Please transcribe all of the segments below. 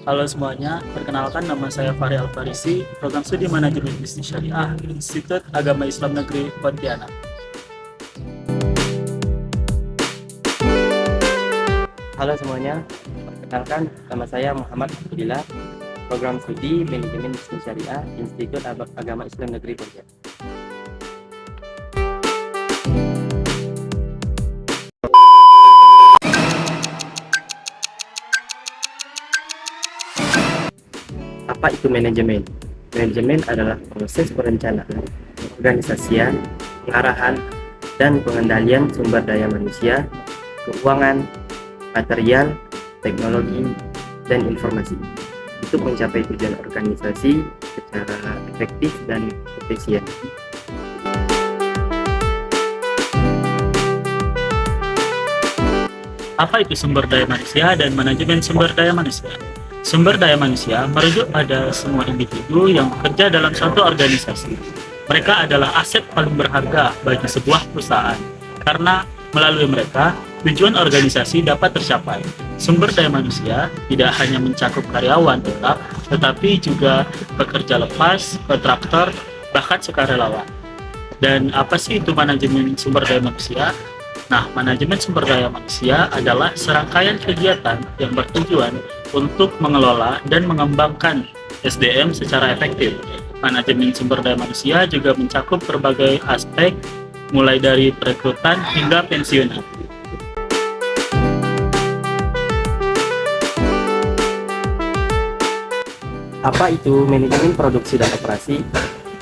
Halo semuanya, perkenalkan nama saya Fahri Alfarisi, Program Studi Manajemen Bisnis Syariah, Institut Agama Islam Negeri Pontianak. Halo semuanya, perkenalkan nama saya Muhammad Abdillah, Program Studi Manajemen Bisnis Syariah, Institut Agama Islam Negeri Pontianak. Apa itu manajemen? Manajemen adalah proses perencanaan, organisasian, pengarahan, dan pengendalian sumber daya manusia, keuangan, material, teknologi, dan informasi untuk mencapai tujuan organisasi secara efektif dan efisien. Apa itu sumber daya manusia dan manajemen sumber daya manusia? Sumber daya manusia merujuk pada semua individu yang bekerja dalam suatu organisasi. Mereka adalah aset paling berharga bagi sebuah perusahaan, karena melalui mereka, tujuan organisasi dapat tercapai. Sumber daya manusia tidak hanya mencakup karyawan tetap, tetapi juga pekerja lepas, kontraktor, bahkan sukarelawan. Dan apa sih itu manajemen sumber daya manusia? Nah, manajemen sumber daya manusia adalah serangkaian kegiatan yang bertujuan untuk mengelola dan mengembangkan SDM secara efektif. Manajemen sumber daya manusia juga mencakup berbagai aspek, mulai dari perekrutan hingga pensiunan. Apa itu manajemen produksi dan operasi?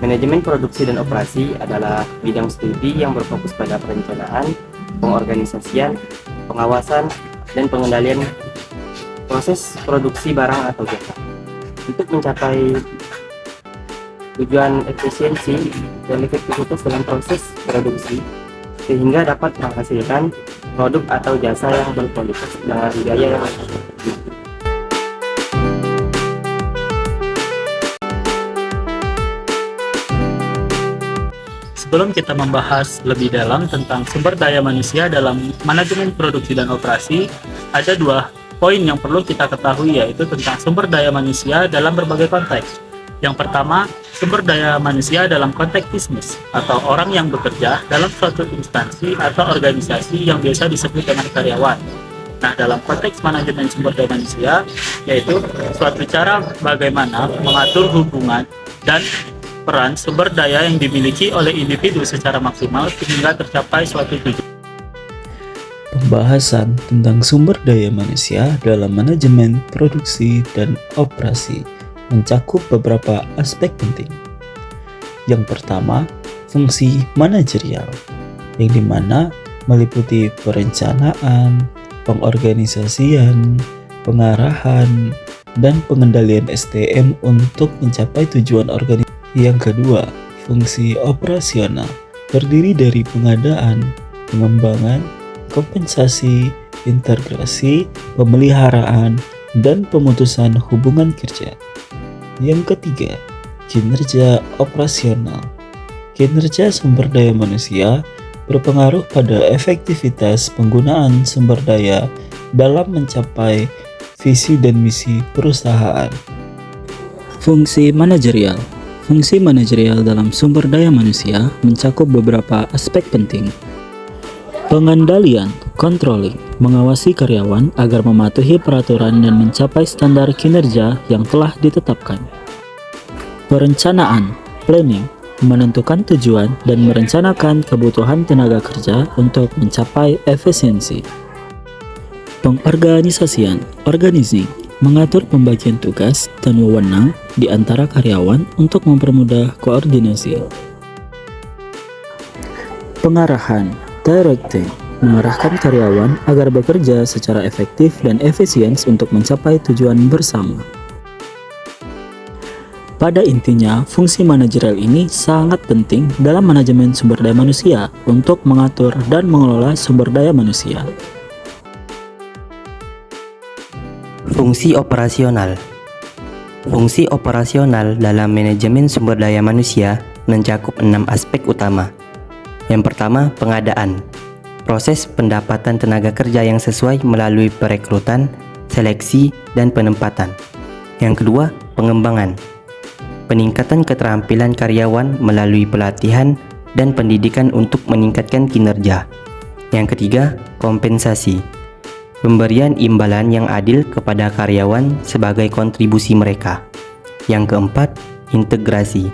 Manajemen produksi dan operasi adalah bidang studi yang berfokus pada perencanaan, pengorganisasian, pengawasan, dan pengendalian proses produksi barang atau jasa. Untuk mencapai tujuan efisiensi dan efektivitas dalam proses produksi, sehingga dapat menghasilkan produk atau jasa yang berkualitas dengan biaya yang efektif. Sebelum kita membahas lebih dalam tentang sumber daya manusia dalam manajemen produksi dan operasi, ada dua poin yang perlu kita ketahui, yaitu tentang sumber daya manusia dalam berbagai konteks. Yang pertama, sumber daya manusia dalam konteks bisnis, atau orang yang bekerja dalam suatu instansi atau organisasi yang biasa disebut dengan karyawan. Nah, dalam konteks manajemen sumber daya manusia, yaitu suatu cara bagaimana mengatur hubungan dan peran sumber daya yang dimiliki oleh individu secara maksimal sehingga tercapai suatu tujuan. Pembahasan tentang sumber daya manusia dalam manajemen produksi dan operasi mencakup beberapa aspek penting. Yang pertama, fungsi manajerial, yang dimana meliputi perencanaan, pengorganisasian, pengarahan, dan pengendalian SDM untuk mencapai tujuan organisasi. Yang kedua, fungsi operasional, terdiri dari pengadaan, pengembangan, kompensasi, integrasi, pemeliharaan, dan pemutusan hubungan kerja. Yang ketiga, kinerja operasional. Kinerja sumber daya manusia berpengaruh pada efektivitas penggunaan sumber daya dalam mencapai visi dan misi perusahaan. Fungsi manajerial. Fungsi manajerial dalam sumber daya manusia mencakup beberapa aspek penting. Pengendalian, controlling, mengawasi karyawan agar mematuhi peraturan dan mencapai standar kinerja yang telah ditetapkan. Perencanaan, planning, menentukan tujuan dan merencanakan kebutuhan tenaga kerja untuk mencapai efisiensi. Pengorganisasian, organizing, mengatur pembagian tugas dan wewenang di antara karyawan untuk mempermudah koordinasi. Pengarahan, directing, mengarahkan karyawan agar bekerja secara efektif dan efisien untuk mencapai tujuan bersama. Pada intinya, fungsi manajerial ini sangat penting dalam manajemen sumber daya manusia untuk mengatur dan mengelola sumber daya manusia. Fungsi operasional. Fungsi operasional dalam manajemen sumber daya manusia mencakup 6 aspek utama. Yang pertama, pengadaan. Proses pendapatan tenaga kerja yang sesuai melalui perekrutan, seleksi, dan penempatan. Yang kedua, pengembangan. Peningkatan keterampilan karyawan melalui pelatihan dan pendidikan untuk meningkatkan kinerja. Yang ketiga, kompensasi. Pemberian imbalan yang adil kepada karyawan sebagai kontribusi mereka. Yang keempat, integrasi.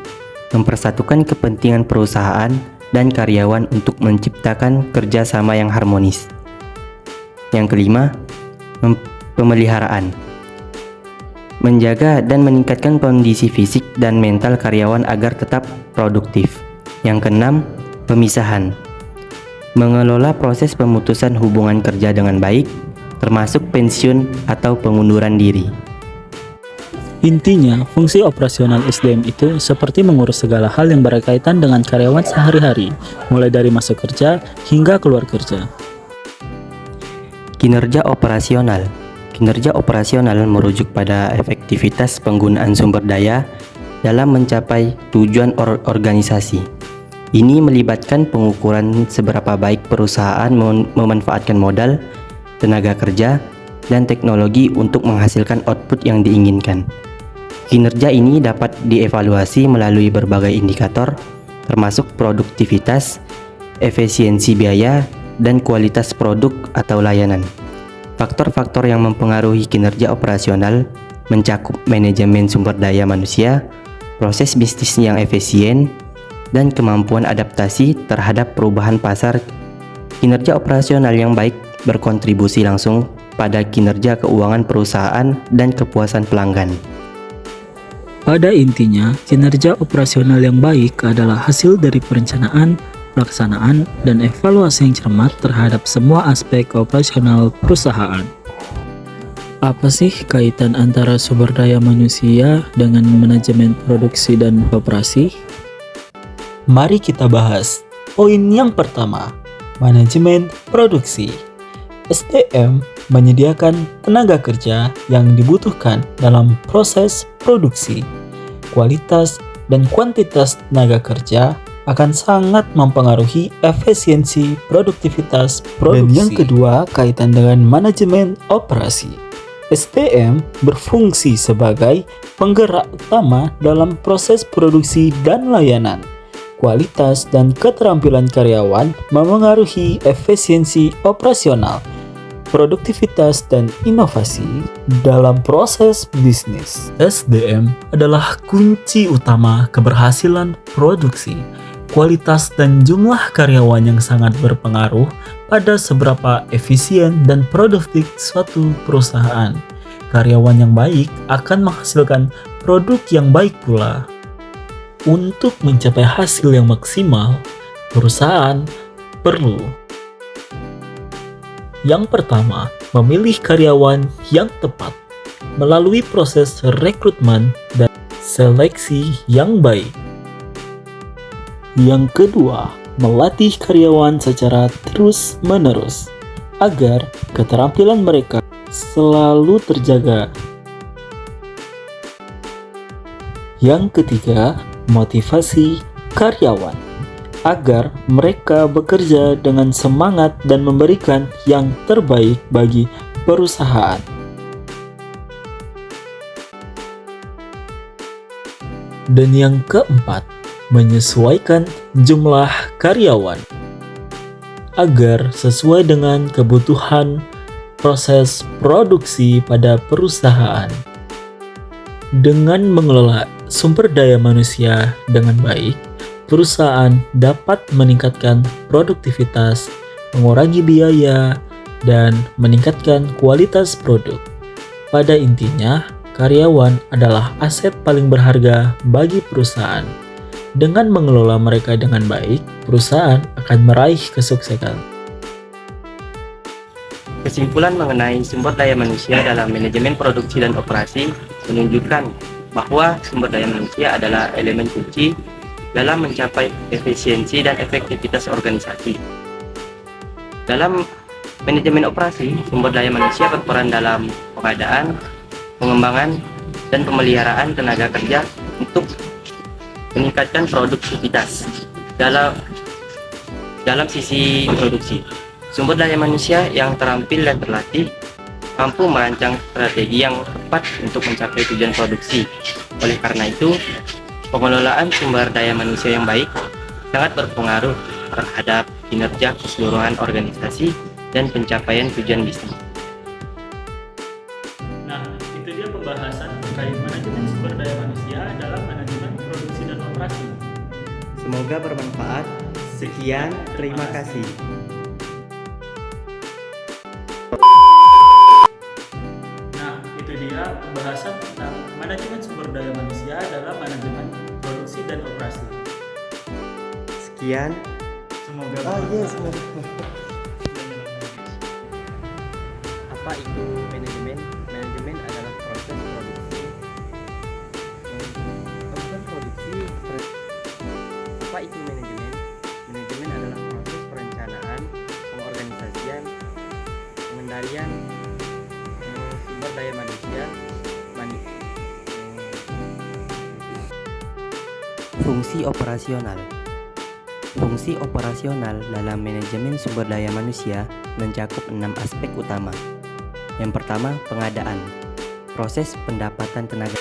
Mempersatukan kepentingan perusahaan dan karyawan untuk menciptakan kerjasama yang harmonis. Yang kelima, pemeliharaan. Menjaga dan meningkatkan kondisi fisik dan mental karyawan agar tetap produktif. Yang keenam, pemisahan. Mengelola proses pemutusan hubungan kerja dengan baik, termasuk pensiun atau pengunduran diri. Intinya, fungsi operasional SDM itu seperti mengurus segala hal yang berkaitan dengan karyawan sehari-hari, mulai dari masuk kerja hingga keluar kerja. Kinerja operasional. Kinerja operasional merujuk pada efektivitas penggunaan sumber daya dalam mencapai tujuan organisasi. Ini melibatkan pengukuran seberapa baik perusahaan memanfaatkan modal, tenaga kerja, dan teknologi untuk menghasilkan output yang diinginkan. Kinerja ini dapat dievaluasi melalui berbagai indikator, termasuk produktivitas, efisiensi biaya, dan kualitas produk atau layanan. Faktor-faktor yang mempengaruhi kinerja operasional mencakup manajemen sumber daya manusia, proses bisnis yang efisien, dan kemampuan adaptasi terhadap perubahan pasar. Kinerja operasional yang baik berkontribusi langsung pada kinerja keuangan perusahaan dan kepuasan pelanggan. Pada intinya, kinerja operasional yang baik adalah hasil dari perencanaan, pelaksanaan, dan evaluasi yang cermat terhadap semua aspek operasional perusahaan. Apa sih kaitan antara sumber daya manusia dengan manajemen produksi dan operasi? Mari kita bahas. Poin yang pertama, manajemen produksi. SDM menyediakan tenaga kerja yang dibutuhkan dalam proses produksi. Kualitas dan kuantitas tenaga kerja akan sangat mempengaruhi efisiensi produktivitas produksi. Dan yang kedua, kaitan dengan manajemen operasi. SDM berfungsi sebagai penggerak utama dalam proses produksi dan layanan. Kualitas dan keterampilan karyawan memengaruhi efisiensi operasional, produktivitas, dan inovasi dalam proses bisnis. SDM adalah kunci utama keberhasilan produksi. Kualitas dan jumlah karyawan yang sangat berpengaruh pada seberapa efisien dan produktif suatu perusahaan. Karyawan yang baik akan menghasilkan produk yang baik pula. Untuk mencapai hasil yang maksimal, perusahaan perlu: yang pertama, memilih karyawan yang tepat melalui proses rekrutmen dan seleksi yang baik. Yang kedua, melatih karyawan secara terus-menerus agar keterampilan mereka selalu terjaga. Yang ketiga, motivasi karyawan agar mereka bekerja dengan semangat dan memberikan yang terbaik bagi perusahaan. Dan yang keempat, menyesuaikan jumlah karyawan agar sesuai dengan kebutuhan proses produksi pada perusahaan. Dengan mengelola sumber daya manusia dengan baik, perusahaan dapat meningkatkan produktivitas, mengurangi biaya, dan meningkatkan kualitas produk. Pada intinya, karyawan adalah aset paling berharga bagi perusahaan. Dengan mengelola mereka dengan baik, perusahaan akan meraih kesuksesan. Kesimpulan mengenai sumber daya manusia dalam manajemen produksi dan operasi menunjukkan bahwa sumber daya manusia adalah elemen kunci dalam mencapai efisiensi dan efektivitas organisasi. Dalam manajemen operasi, sumber daya manusia berperan dalam pengadaan, pengembangan, dan pemeliharaan tenaga kerja untuk meningkatkan produktivitas. Dalam sisi produksi, sumber daya manusia yang terampil dan terlatih mampu merancang strategi yang tepat untuk mencapai tujuan produksi. Oleh karena itu, pengelolaan sumber daya manusia yang baik sangat berpengaruh terhadap kinerja keseluruhan organisasi dan pencapaian tujuan bisnis. Nah, itu dia pembahasan terkait manajemen sumber daya manusia dalam manajemen produksi dan operasi. Semoga bermanfaat. Sekian, terima kasih. Nah, itu dia pembahasan tentang manajemen sumber daya manusia dalam manajemen produksi dan operasi. Sekian. Semoga Apa itu manajemen? Manajemen adalah proses produksi. Bukan produksi. Apa itu manajemen? Manajemen adalah proses perencanaan, pengorganisasian, pengendalian sumber daya manusia. Fungsi operasional. Fungsi operasional dalam manajemen sumber daya manusia mencakup 6 aspek utama. Yang pertama, pengadaan. Proses pendapatan tenaga